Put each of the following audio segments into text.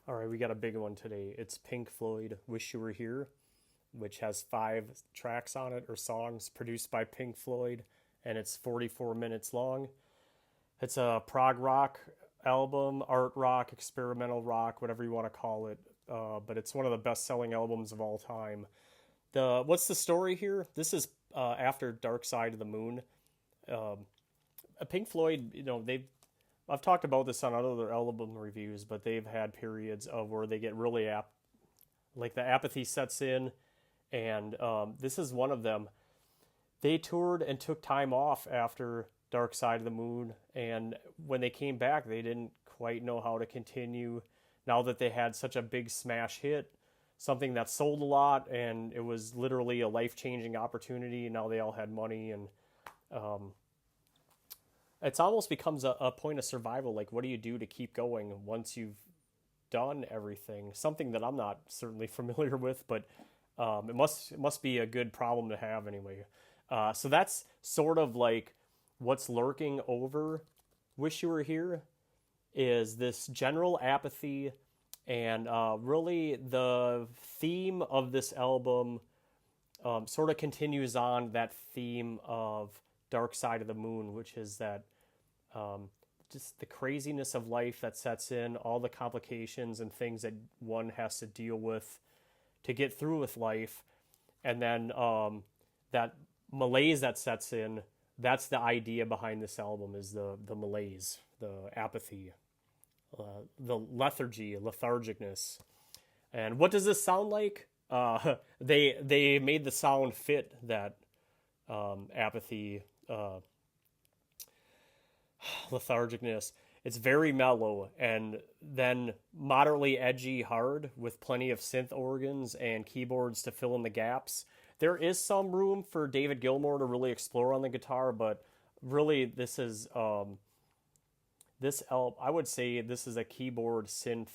All right, we got a big one today. It's Pink Floyd, Wish You Were Here, which has 5 tracks on it, or songs produced by Pink Floyd, and it's 44 minutes long. It's a prog rock album, art rock, experimental rock, whatever you want to call it. But it's one of the best-selling albums of all time. What's the story here? This is after Dark Side of the Moon. Pink Floyd, I've talked about this on other album reviews, but they've had periods of where they get really like the apathy sets in, and this is one of them. They toured and took time off after Dark Side of the Moon, and when they came back, they didn't quite know how to continue. Now that they had such a big smash hit, something that sold a lot, and it was literally a life changing opportunity. And now they all had money, and um, it's almost becomes a point of survival. Like, what do you do to keep going once you've done everything? Something that I'm not certainly familiar with, but it must be a good problem to have anyway. So that's sort of like what's lurking over Wish You Were Here is this general apathy, and really the theme of this album sort of continues on that theme of Dark Side of the Moon, which is that um, just the craziness of life that sets in, all the complications and things that one has to deal with to get through with life, and then that malaise that sets in. That's the idea behind this album: is the malaise, the apathy, the lethargicness. And what does this sound like? They made the sound fit that apathy, lethargicness. It's very mellow and then moderately edgy hard with plenty of synth organs and keyboards to fill in the gaps. There is some room for David Gilmour to really explore on the guitar, but really this is I would say this is a keyboard synth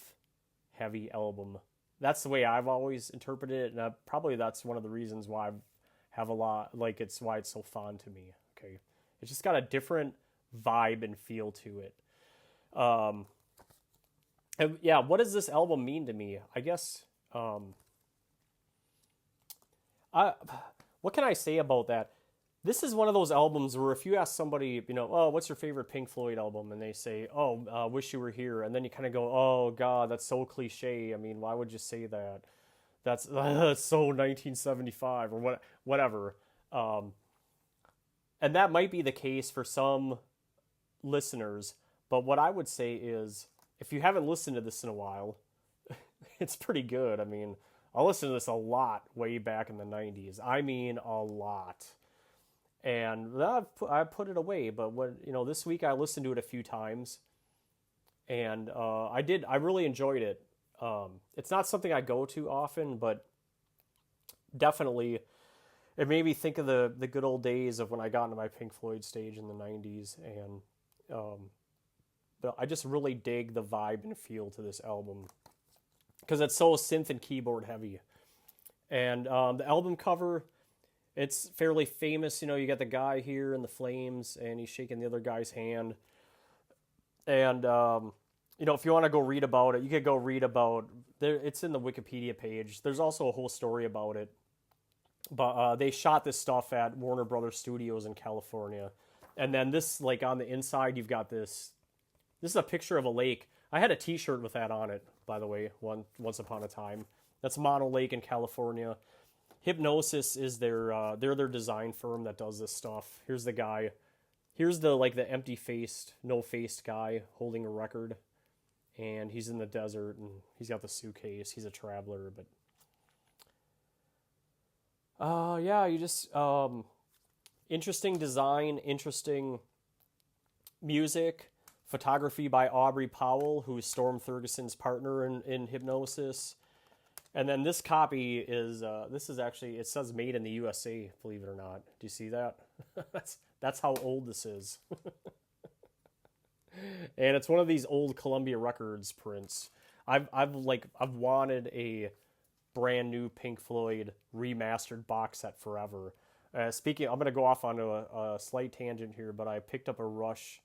heavy album. That's the way I've always interpreted it, and probably that's one of the reasons why I have a lot, like, it's why it's so fond to me. Okay, it's just got a different vibe and feel to it. Um, and yeah, what does this album mean to me? I guess I what can I say about that? This is one of those albums where if you ask somebody, oh, what's your favorite Pink Floyd album, and they say, oh, Wish You Were Here, and then you kind of go, oh God, that's so cliche. I mean, why would you say that? That's that's so 1975 or whatever. Um, and that might be the case for some listeners, but what I would say is, if you haven't listened to this in a while, it's pretty good. I mean, I listened to this a lot way back in the 90s. I mean, a lot. And I put it away, but this week I listened to it a few times, and I really enjoyed it. It's not something I go to often, but definitely it made me think of the good old days of when I got into my Pink Floyd stage in the 90s, and but I just really dig the vibe and feel to this album because it's so synth and keyboard heavy. And the album cover, it's fairly famous. You got the guy here in the flames, and he's shaking the other guy's hand. And if you want to go read about it, you could go read about there. It's in the Wikipedia page. There's also a whole story about it. But they shot this stuff at Warner Brothers Studios in California, and then this, like, on the inside, you've got this. This is a picture of a lake. I had a T-shirt with that on it, by the way, once upon a time. That's Mono Lake in California. Hypnosis is they're their design firm that does this stuff. Here's the guy. Here's the empty faced, no faced guy holding a record, and he's in the desert and he's got the suitcase. He's a traveler, but yeah, you just interesting design, interesting music, photography by Aubrey Powell, who is Storm Thurgeson's partner in Hypnosis. And then this copy is actually, it says made in the USA, believe it or not. Do you see that? that's how old this is. And it's one of these old Columbia Records prints. I've wanted a brand new Pink Floyd remastered box set forever. Speaking, I'm gonna go off onto a slight tangent here, but I picked up a Rush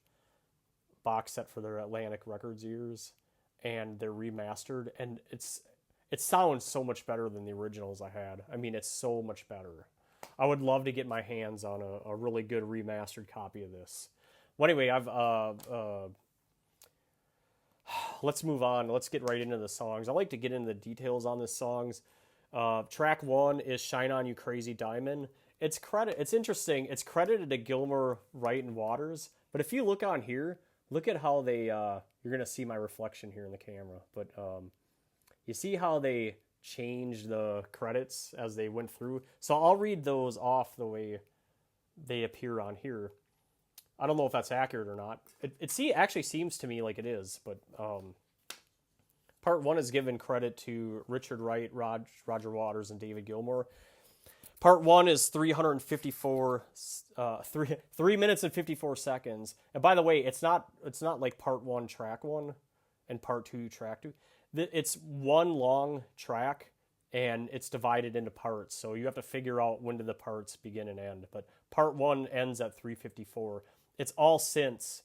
box set for their Atlantic Records years. and they're remastered, and it sounds so much better than the originals I had. I mean, it's so much better. I would love to get my hands on a really good remastered copy of this. Well, anyway, let's move on. Let's get right into the songs. I like to get into the details on the songs. Track 1 is "Shine On You Crazy Diamond." It's interesting. It's credited to Gilmour, Wright, and Waters. But if you look on here, look at how they. You're gonna see my reflection here in the camera, but you see how they changed the credits as they went through. So I'll read those off the way they appear on here. I don't know if that's accurate or not. It actually seems to me like it is, but part 1 is given credit to Richard Wright, Roger Waters, and David Gilmour. Part 1 is 3 minutes and 54 seconds. And by the way, it's not like part 1, track 1, and part 2, track 2. It's one long track, and it's divided into parts. So you have to figure out when do the parts begin and end. But part 1 ends at 3:54. It's all synths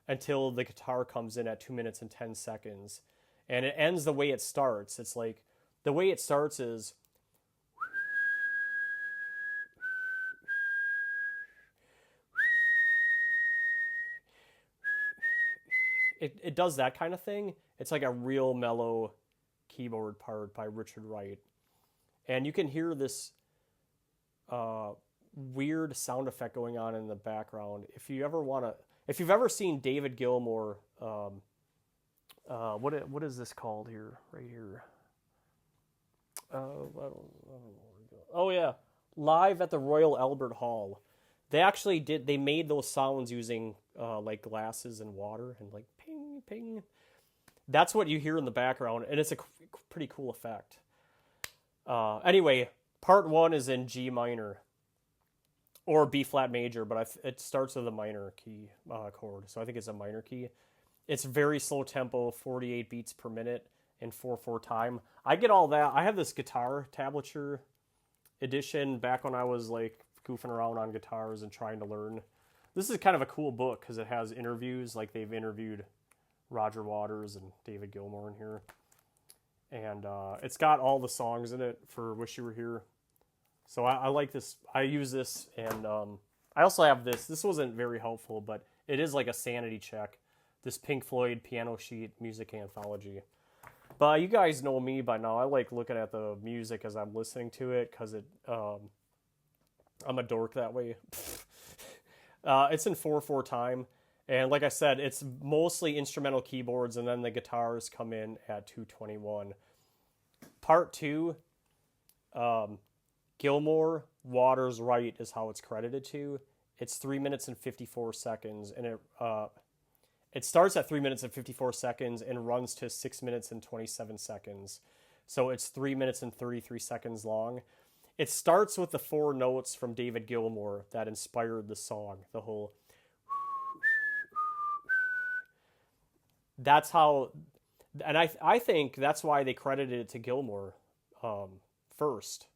until the guitar comes in at 2 minutes and 10 seconds. And it ends the way it starts. It's like, the way it starts is... It does that kind of thing. It's like a real mellow keyboard part by Richard Wright. And you can hear this weird sound effect going on in the background. If you've ever seen David Gilmour, what is this called here? Right here. Oh yeah, Live at the Royal Albert Hall. They made those sounds using like glasses and water and like ping, ping. That's what you hear in the background, and it's a pretty cool effect. Anyway, part 1 is in G minor or B flat major, but it starts with a minor key chord, so I think it's a minor key. It's very slow tempo, 48 beats per minute in 4/4 time. I get all that. I have this guitar tablature edition back when I was like goofing around on guitars and trying to learn. This is kind of a cool book because it has interviews, like they've interviewed Roger Waters and David Gilmour in here. And it's got all the songs in it for Wish You Were Here. So I like this. I use this, and I also have this. This wasn't very helpful, but it is like a sanity check. This Pink Floyd piano sheet music anthology. But you guys know me by now. I like looking at the music as I'm listening to it because I'm a dork that way. It's in 4/4 time. And like I said, it's mostly instrumental keyboards, and then the guitars come in at 2:21. Part 2, Gilmour, Waters, Wright is how it's credited to. It's 3 minutes and 54 seconds, and it starts at 3 minutes and 54 seconds and runs to 6 minutes and 27 seconds. So it's 3 minutes and 33 seconds long. It starts with the 4 notes from David Gilmour that inspired the song, the whole... That's how... And I think that's why they credited it to Gilmour first.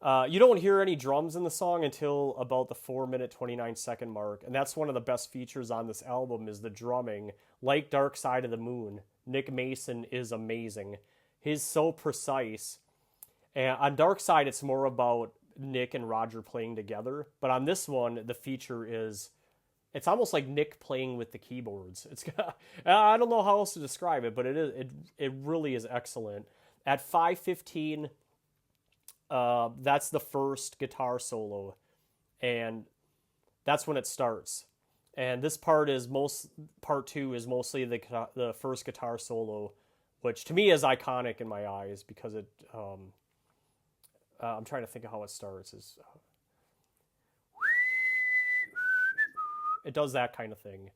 You don't hear any drums in the song until about the 4-minute, 29-second mark, and that's one of the best features on this album is the drumming. Like Dark Side of the Moon, Nick Mason is amazing. He's so precise. And on Dark Side, it's more about Nick and Roger playing together, but on this one, the feature is... It's almost like Nick playing with the keyboards. I don't know how else to describe it, but it really is excellent. At 5:15, that's the first guitar solo, and that's when it starts. And this part 2 is mostly the first guitar solo, which to me is iconic in my eyes because it. I'm trying to think of how it starts. It does that kind of thing.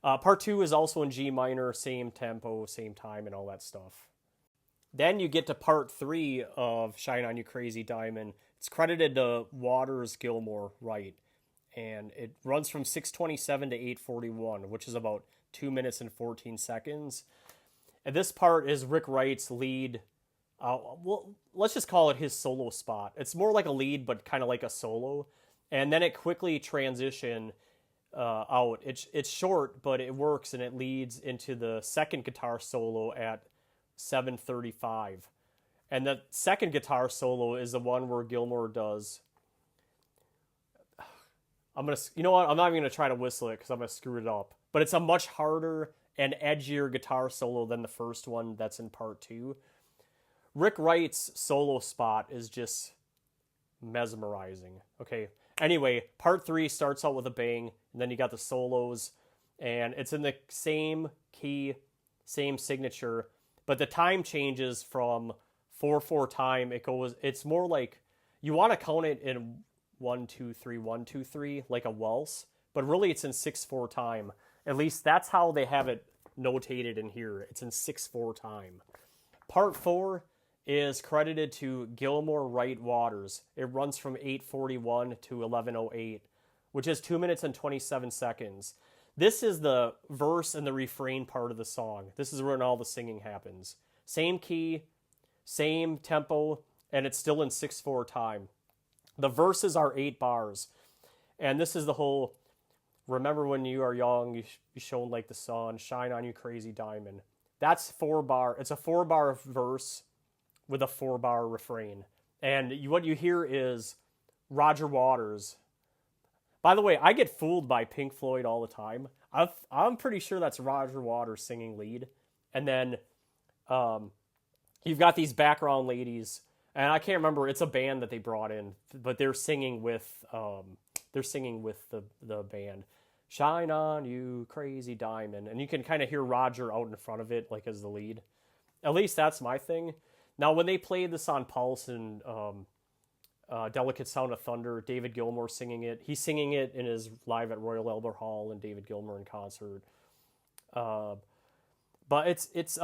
Part 2 is also in G minor, same tempo, same time, and all that stuff. Then you get to part 3 of Shine On You Crazy Diamond. It's credited to Waters, Gilmour, Wright. And it runs from 6:27 to 8:41, which is about 2 minutes and 14 seconds. And this part is Rick Wright's lead. Well, let's just call it his solo spot. It's more like a lead, but kind of like a solo. And then it quickly transitions out. It's short, but it works, and it leads into the second guitar solo at 7:35. And the second guitar solo is the one where Gilmour does. You know what? I'm not even gonna try to whistle it because I'm gonna screw it up. But it's a much harder and edgier guitar solo than the first one that's in part 2. Rick Wright's solo spot is just mesmerizing. Okay. Anyway, part 3 starts out with a bang, and then you got the solos, and it's in the same key, same signature, but the time changes from 4/4 time. It's more like you want to count it in 1-2-3, 1-2-3, like a waltz, but really it's in 6/4 time. At least that's how they have it notated in here. It's in 6/4 time. Part 4 is credited to Gilmour Wright Waters. It runs from 8:41 to 11:08, which is 2 minutes and 27 seconds. This is the verse and the refrain part of the song. This is when all the singing happens. Same key, same tempo, and it's still in 6/4 time. The verses are 8 bars, and this is the whole, remember when you are young, you shone like the sun, shine on you crazy diamond. That's 4 bar. It's a 4 bar verse with a 4 bar refrain. And what you hear is Roger Waters. By the way, I get fooled by Pink Floyd all the time. I'm pretty sure that's Roger Waters singing lead. And then you've got these background ladies, and I can't remember, it's a band that they brought in, but they're singing with the band. Shine on you crazy diamond. And you can kind of hear Roger out in front of it, like as the lead. At least that's my thing. Now, when they played this on Pulse and Delicate Sound of Thunder, David Gilmour singing it. He's singing it in his live at Royal Albert Hall and David Gilmour in concert. But it's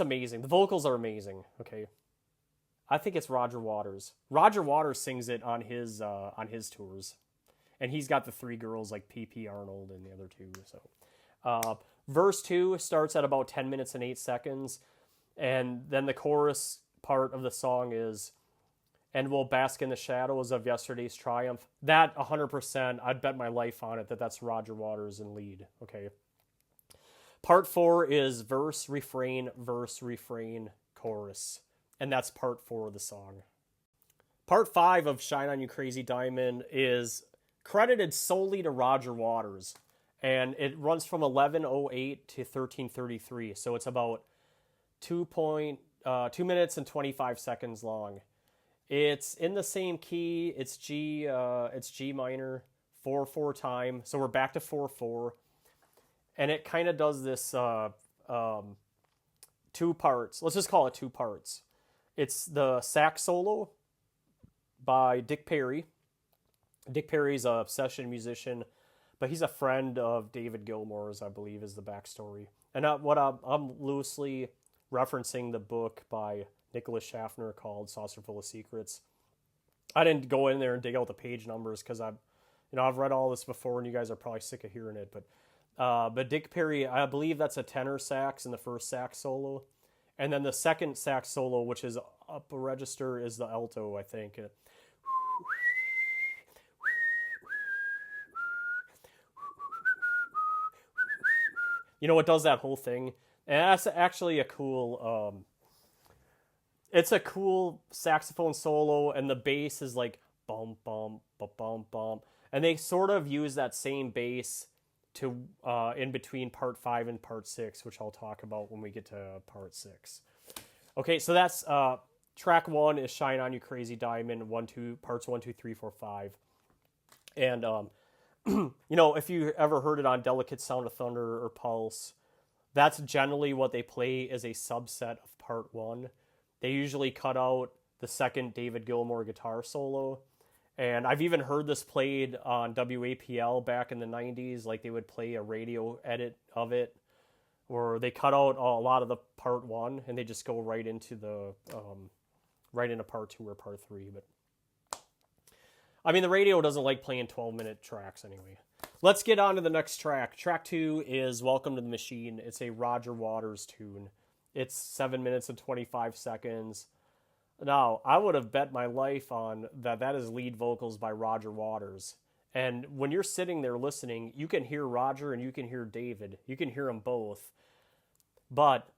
amazing. The vocals are amazing. Okay, I think it's Roger Waters. Roger Waters sings it on his tours, and he's got the 3 girls like P.P. Arnold and the other 2. So, verse 2 starts at about 10 minutes and 8 seconds. And then the chorus part of the song is, and we'll bask in the shadows of yesterday's triumph. That 100%, I'd bet my life on it that's Roger Waters in lead. Okay. Part 4 is verse, refrain, chorus. And that's part 4 of the song. Part 5 of Shine On You Crazy Diamond is credited solely to Roger Waters. And it runs from 11:08 to 13:33. So it's about 2 minutes and 25 seconds long. It's in the same key. It's G minor, 4/4 time. So we're back to 4/4, and it kind of does this 2 parts. Let's just call it 2 parts. It's the sax solo by Dick Perry. Dick Perry's a session musician, but he's a friend of David Gilmour's, I believe, is the backstory. And I'm loosely referencing the book by Nicholas Schaffner called Saucer Full of Secrets. I didn't go in there and dig out the page numbers because I've read all this before, and you guys are probably sick of hearing it. But Dick Perry, I believe that's a tenor sax in the first sax solo, and then the second sax solo, which is up a register, is the alto, I think. It does that whole thing. And that's actually a cool, it's a cool saxophone solo, and the bass is like bum, bum, bum, bum, bum. And they sort of use that same bass to in between part 5 and part 6, which I'll talk about when we get to part 6. Okay, so that's track 1 is Shine On You Crazy Diamond, parts 1, 2, 3, 4, 5. And, if you ever heard it on Delicate Sound of Thunder or Pulse, that's generally what they play as a subset of part 1. They usually cut out the second David Gilmour guitar solo. And I've even heard this played on WAPL back in the 90s. Like they would play a radio edit of it, where they cut out a lot of the part 1 and they just go right into part 2 or part 3. But I mean, the radio doesn't like playing 12-minute tracks anyway. Let's get on to the next track. Track 2 is Welcome to the Machine. It's a Roger Waters tune. It's 7 minutes and 25 seconds. Now, I would have bet my life on that is lead vocals by Roger Waters. And when you're sitting there listening, you can hear Roger and you can hear David. You can hear them both. But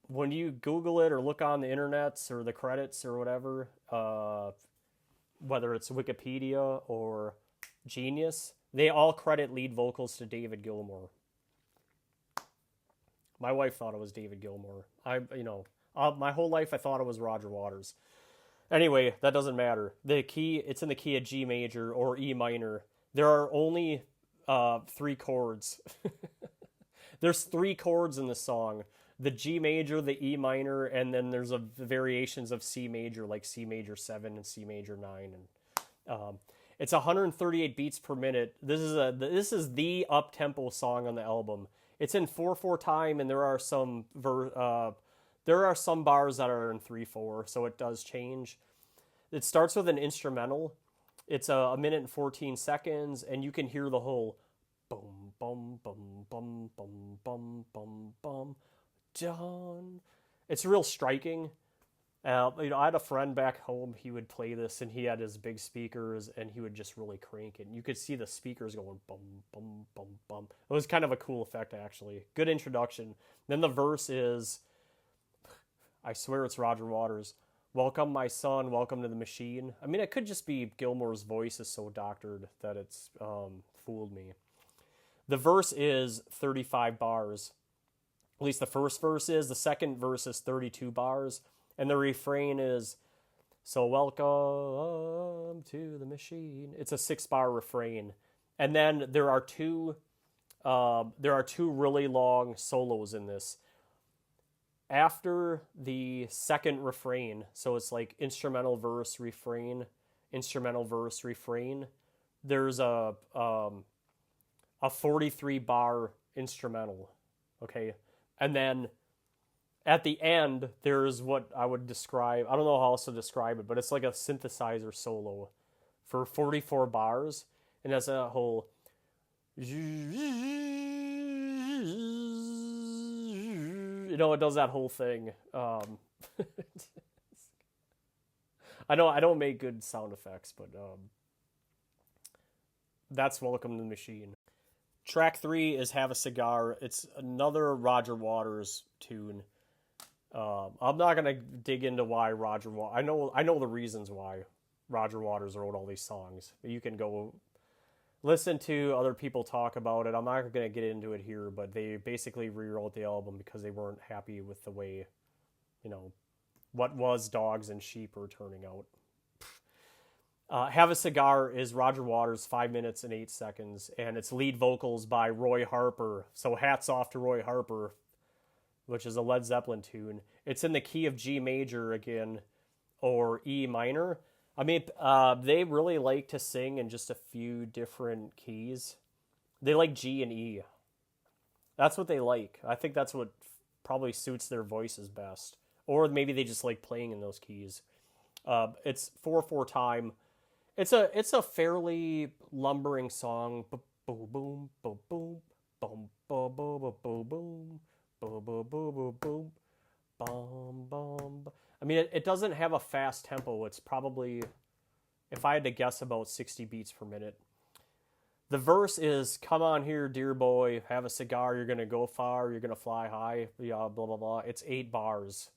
when you Google it or look on the internets or the credits or whatever, whether it's Wikipedia or Genius, they all credit lead vocals to David Gilmour. My wife thought it was David Gilmour. My whole life I thought it was Roger Waters. Anyway, that doesn't matter. It's in the key of G major or E minor. There are only 3 chords. There's 3 chords in the song. The G major, the E minor, and then there's variations of C major, like C major 7 and C major 9. And it's 138 beats per minute. This is the up-tempo song on the album. It's in 4/4 time, and there are some bars that are in 3/4, so it does change. It starts with an instrumental. It's a minute and 14 seconds, and you can hear the whole boom, boom, boom, boom, boom, boom, boom, boom, John. It's real striking. I had a friend back home. He would play this, and he had his big speakers, and he would just really crank it. And you could see the speakers going bum, bum, bum, bum. It was kind of a cool effect, actually. Good introduction. Then the verse is, I swear it's Roger Waters. Welcome, my son. Welcome to the machine. I mean, it could just be Gilmour's voice is so doctored that it's fooled me. The verse is 35 bars. At least the first verse is. The second verse is 32 bars. And the refrain is, so welcome to the machine. It's a 6-bar refrain. And then there are two really long solos in this. After the second refrain, so it's like instrumental verse, refrain, instrumental verse, refrain, there's a 43-bar instrumental, okay? And then at the end, there's what I would describe, I don't know how else to describe it, but it's like a synthesizer solo for 44 bars, and that's a whole, it does that whole thing. I know I don't make good sound effects, but that's Welcome to the Machine. Track 3 is Have a Cigar. It's another Roger Waters tune. I'm not gonna dig into why Roger Waters. I know the reasons why Roger Waters wrote all these songs. You can go listen to other people talk about it. I'm not gonna get into it here, but they basically rewrote the album because they weren't happy with the way, what was Dogs and Sheep were turning out. Have a Cigar is Roger Waters, 5 minutes and 8 seconds, and it's lead vocals by Roy Harper. So hats off to Roy Harper, which is a Led Zeppelin tune. It's in the key of G major again, or E minor. I mean, they really like to sing in just a few different keys. They like G and E. That's what they like. I think that's what probably suits their voices best. Or maybe they just like playing in those keys. It's 4/4 time. It's a fairly lumbering song. Boom, boom, boom, boom, boom, boom, boom, boom, boom. Boom, boom, boom, boom, boom, bum, bum. I mean, it doesn't have a fast tempo. It's probably, if I had to guess, about 60 beats per minute. The verse is, come on here, dear boy, have a cigar, you're going to go far, you're going to fly high, yeah, blah, blah, blah. It's 8 bars.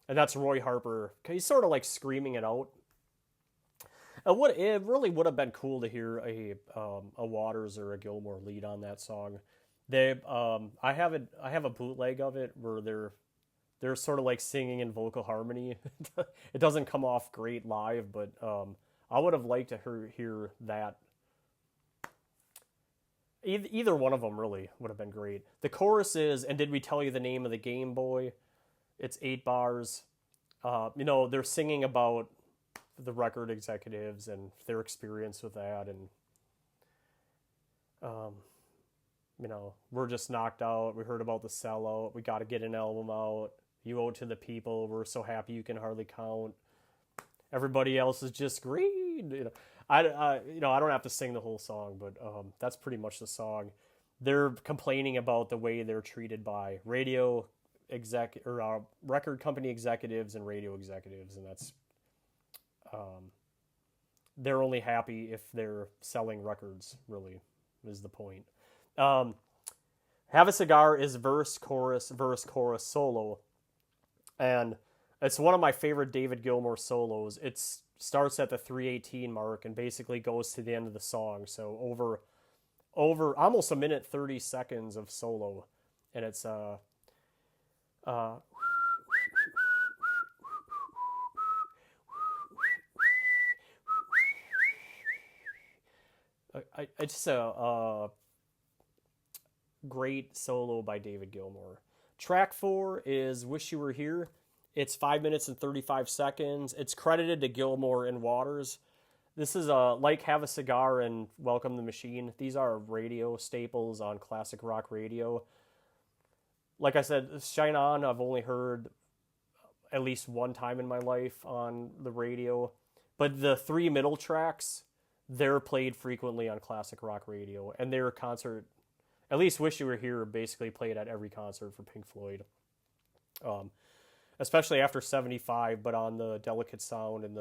And that's Roy Harper. He's sort of like screaming it out. It really would have been cool to hear a Waters or a Gilmour lead on that song. I have a bootleg of it where they're sort of like singing in vocal harmony. It doesn't come off great live, but I would have liked to hear that. Either one of them really would have been great. The chorus is, and did we tell you the name of the Game Boy? It's 8 bars. They're singing about the record executives and their experience with that, and we're just knocked out. We heard about the sellout. We got to get an album out. You owe it to the people. We're so happy you can hardly count. Everybody else is just green. I don't have to sing the whole song, but that's pretty much the song. They're complaining about the way they're treated by record company executives and radio executives, and that's they're only happy if they're selling records, really, is the point. Um, Have a Cigar is verse, chorus, solo. And it's one of my favorite David Gilmour solos. It starts at the 3:18 mark and basically goes to the end of the song. So over almost a minute 30 seconds of solo, and it's uh it's just a great solo by David Gilmour. Track 4 is Wish You Were Here. It's 5 minutes and 35 seconds. It's credited to Gilmour and Waters. This is like Have a Cigar and Welcome the Machine. These are radio staples on classic rock radio. Like I said, Shine On, I've only heard at least one time in my life on the radio. But the three middle tracks, they're played frequently on classic rock radio. And their concert, at least Wish You Were Here, basically played at every concert for Pink Floyd. Especially after 75, but on the Delicate Sound and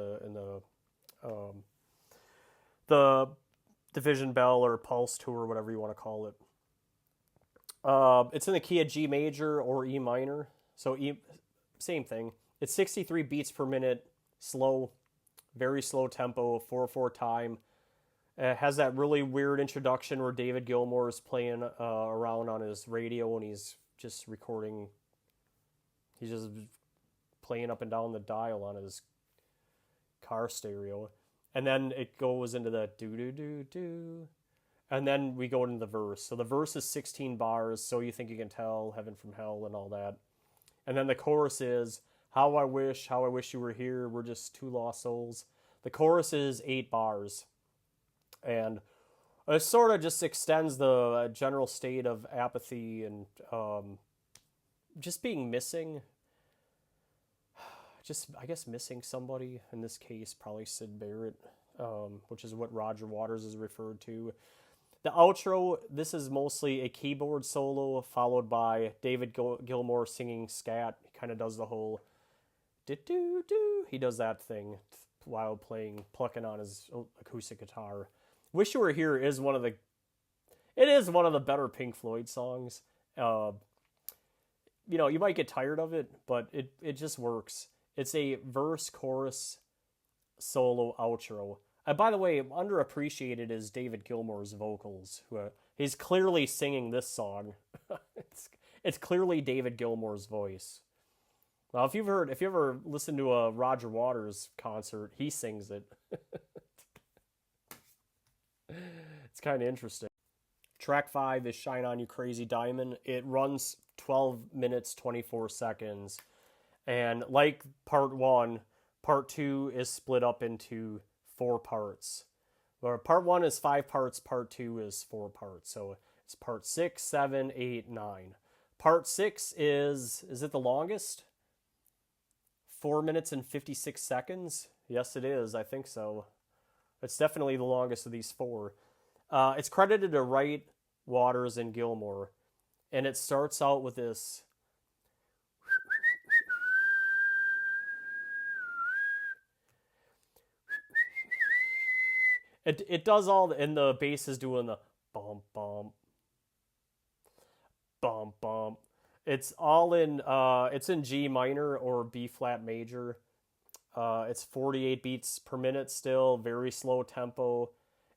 the Division Bell or Pulse Tour, whatever you want to call it. It's in the key of G major or E minor, so same thing. It's 63 beats per minute, slow, very slow tempo, 4/4 time. It has that really weird introduction where David Gilmour is playing around on his radio and he's just recording. He's just playing up and down the dial on his car stereo. And then it goes into the do-do-do-do. And then we go into the verse. So the verse is 16 bars, So You Think You Can Tell, Heaven from Hell, and all that. And then the chorus is, how I wish you were here, we're just two lost souls. The chorus is 8 bars. And it sort of just extends the general state of apathy and just being missing. I guess missing somebody, in this case probably Syd Barrett, which is what Roger Waters is referred to. The outro, this is mostly a keyboard solo followed by David Gilmour singing scat. He kind of does the whole do-do-do. He does that thing while plucking on his acoustic guitar. Wish You Were Here is one of the better Pink Floyd songs. You might get tired of it, but it just works. It's a verse, chorus, solo, outro. And by the way, underappreciated is David Gilmour's vocals. He's clearly singing this song. It's clearly David Gilmour's voice. Now, if you ever listened to a Roger Waters concert, he sings it. It's kind of interesting. Track 5 is Shine On You Crazy Diamond. It runs 12 minutes, 24 seconds. And like part 1, part 2 is split up into 4 parts. Or part 1 is 5 parts, part 2 is 4 parts. So it's part 6, 7, 8, 9. Part 6 is it the longest? 4 minutes and 56 seconds? Yes, it is. I think so. It's definitely the longest of these 4. It's credited to Wright, Waters, and Gilmour. And it starts out with this. It does all, and the bass is doing the bum bum bum bum. It's all in it's in G minor or B flat major. It's 48 beats per minute still, very slow tempo.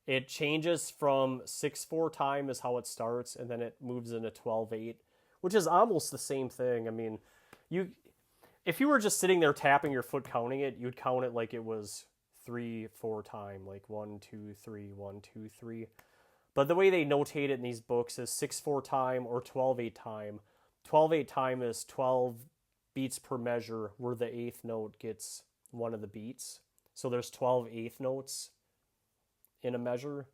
It changes from 6/4 time is how it starts, and then it moves into 12/8, which is almost the same thing. I mean, if you were just sitting there tapping your foot counting it, you'd count it like it was 3/4 time, like 1 2 3 1 2 3. But the way they notate it in these books is 6/4 time or 12/8 time. 12/8 time is 12 beats per measure, where the 8th note gets one of the beats. So there's 12 eighth notes in a measure,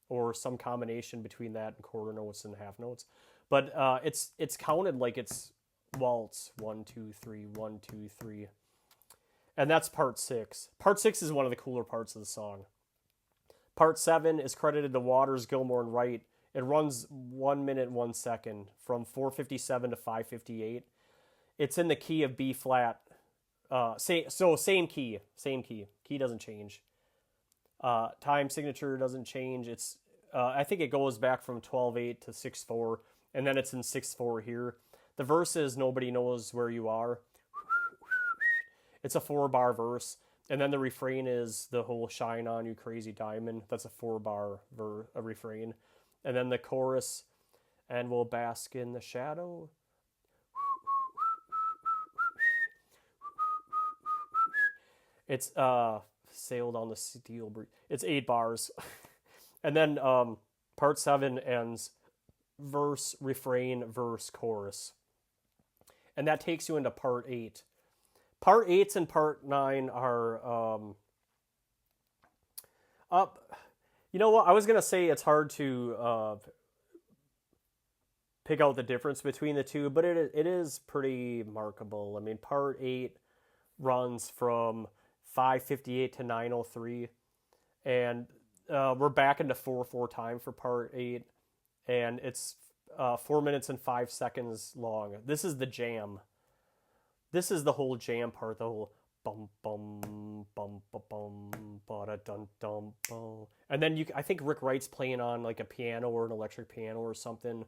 or some combination between that and quarter notes and half notes. But it's counted like it's waltz 1 2 3 1 2 3. And that's part 6. Part 6 is one of the cooler parts of the song. Part 7 is credited to Waters, Gilmour, and Wright. It runs 1 minute, 1 second, from 4:57 to 5:58. It's in the key of B flat. Same key. Key doesn't change. Time signature doesn't change. It's I think it goes back from 12/8 to 6/4, and then it's in 6/4 here. The verse is Nobody Knows Where You Are. It's a 4-bar verse. And then the refrain is the whole Shine On You Crazy Diamond. That's a 4-bar refrain. And then the chorus, and we'll bask in the shadow. It's sailed on the steel breeze. It's 8 bars. And then part 7 ends verse, refrain, verse, chorus. And that takes you into part 8. Part 8 and part 9 are up. You know what? I was going to say it's hard to pick out the difference between the two, but it is pretty markable. I mean, part 8 runs from 5:58 to 9:03, and we're back into 4/4 time for part 8, and it's 4 minutes and 5 seconds long. This is the jam. This is the whole jam part, the whole bum bum bum bum bum ba da dum dum bum. And then I think Rick Wright's playing on like a piano or an electric piano or something.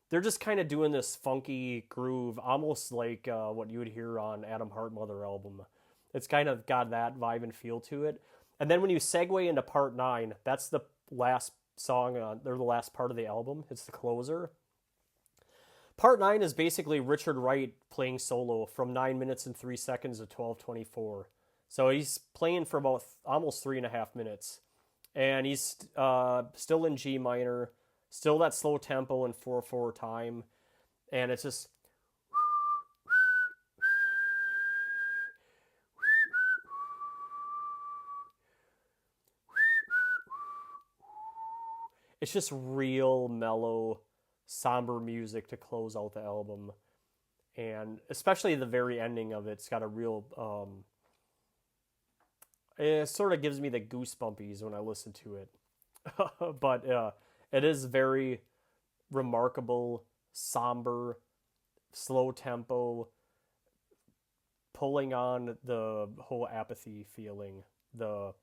They're just kind of doing this funky groove, almost like what you would hear on Adam Hartmother album. It's kind of got that vibe and feel to it. And then when you segue into part 9, that's the last song, or the last part of the album. It's the closer. Part 9 is basically Richard Wright playing solo from 9 minutes and 3 seconds to 12:24. So he's playing for about almost 3.5 minutes. And he's still in G minor, still that slow tempo and 4/4 time. And it's just... It's just real mellow, somber music to close out the album. And especially the very ending of it's got a real... it sort of gives me the goosebumpies when I listen to it. But it is very remarkable, somber, slow tempo, pulling on the whole apathy feeling, the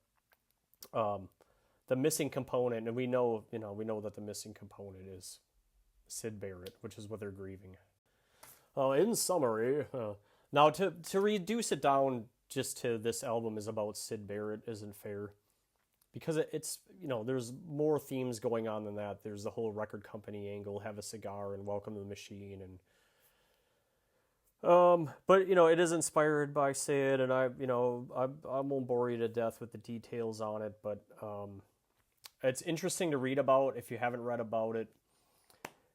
missing component, and we know that the missing component is Syd Barrett, which is what they're grieving. In summary, now to reduce it down just to this album is about Syd Barrett isn't fair, because it's there's more themes going on than that. There's the whole record company angle, Have a Cigar and Welcome to the Machine, and but it is inspired by Syd, and I won't bore you to death with the details on it, but it's interesting to read about if you haven't read about it.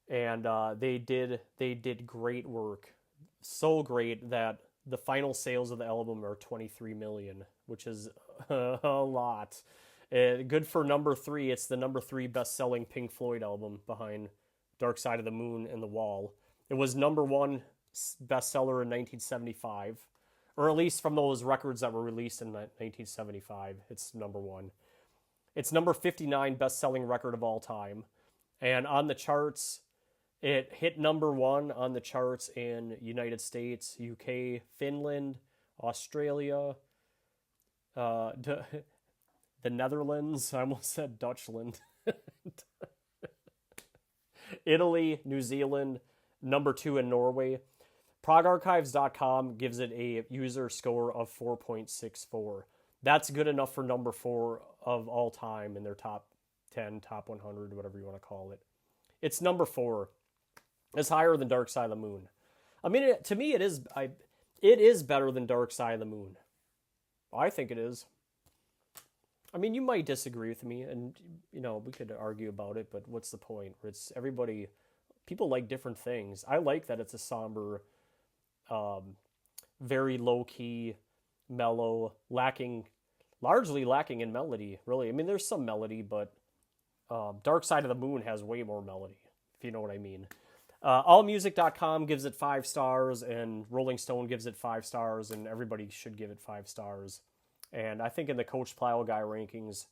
And they did great work, so great that the final sales of the album are 23 million, which is a lot. Good for number 3. It's the number 3 best-selling Pink Floyd album behind Dark Side of the Moon and The Wall. It was number 1 bestseller in 1975, or at least from those records that were released in 1975. It's number 1. It's number 59 best-selling record of all time, and on the charts, it hit number 1 on the charts in United States, UK, Finland, Australia, the Netherlands. I almost said Dutchland. Italy, New Zealand, number 2 in Norway. ProgArchives.com gives it a user score of 4.64. That's good enough for number 4 of all time in their top 10, top 100, whatever you want to call it. It's number 4. It's higher than Dark Side of the Moon. I mean, to me, it is better than Dark Side of the Moon. I think it is. I mean, you might disagree with me, and we could argue about it, but what's the point? It's people like different things. I like that it's a somber, very low key, mellow, largely lacking in melody. Really, I mean, there's some melody, but Dark Side of the Moon has way more melody, if you know what I mean. Allmusic.com gives it 5 stars, and Rolling Stone gives it 5 stars, and everybody should give it 5 stars. And I think in the Coach Plow Guy rankings,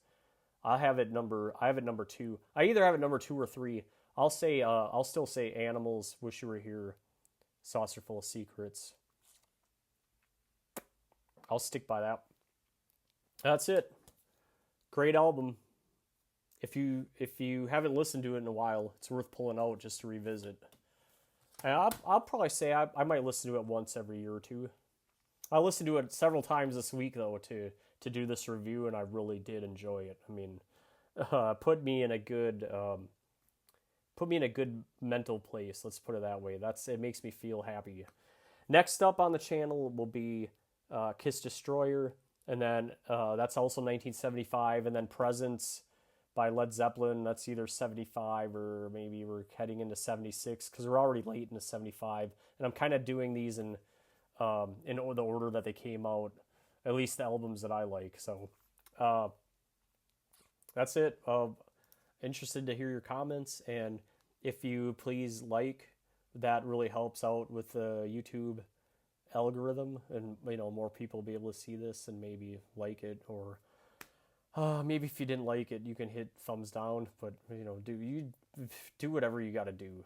I have it number 2. I either have it number 2 or 3. I'll still say Animals, Wish You Were Here, Saucer Full of Secrets. I'll stick by that. That's it. Great album. If you haven't listened to it in a while, it's worth pulling out just to revisit. And I'll probably say I might listen to it once every year or two. I listened to it several times this week though to do this review, and I really did enjoy it. I mean, put me in a good mental place. Let's put it that way. It makes me feel happy. Next up on the channel will be Kiss Destroyer, and then that's also 1975, and then Presence by Led Zeppelin. That's either 75 or maybe we're heading into 76 because we're already late into 75, and I'm kind of doing these in the order that they came out, at least the albums that I like. So that's it. Interested to hear your comments, and if you please that really helps out with the YouTube algorithm, and more people will be able to see this and maybe like it, or maybe if you didn't like it, you can hit thumbs down, but do whatever you got to do.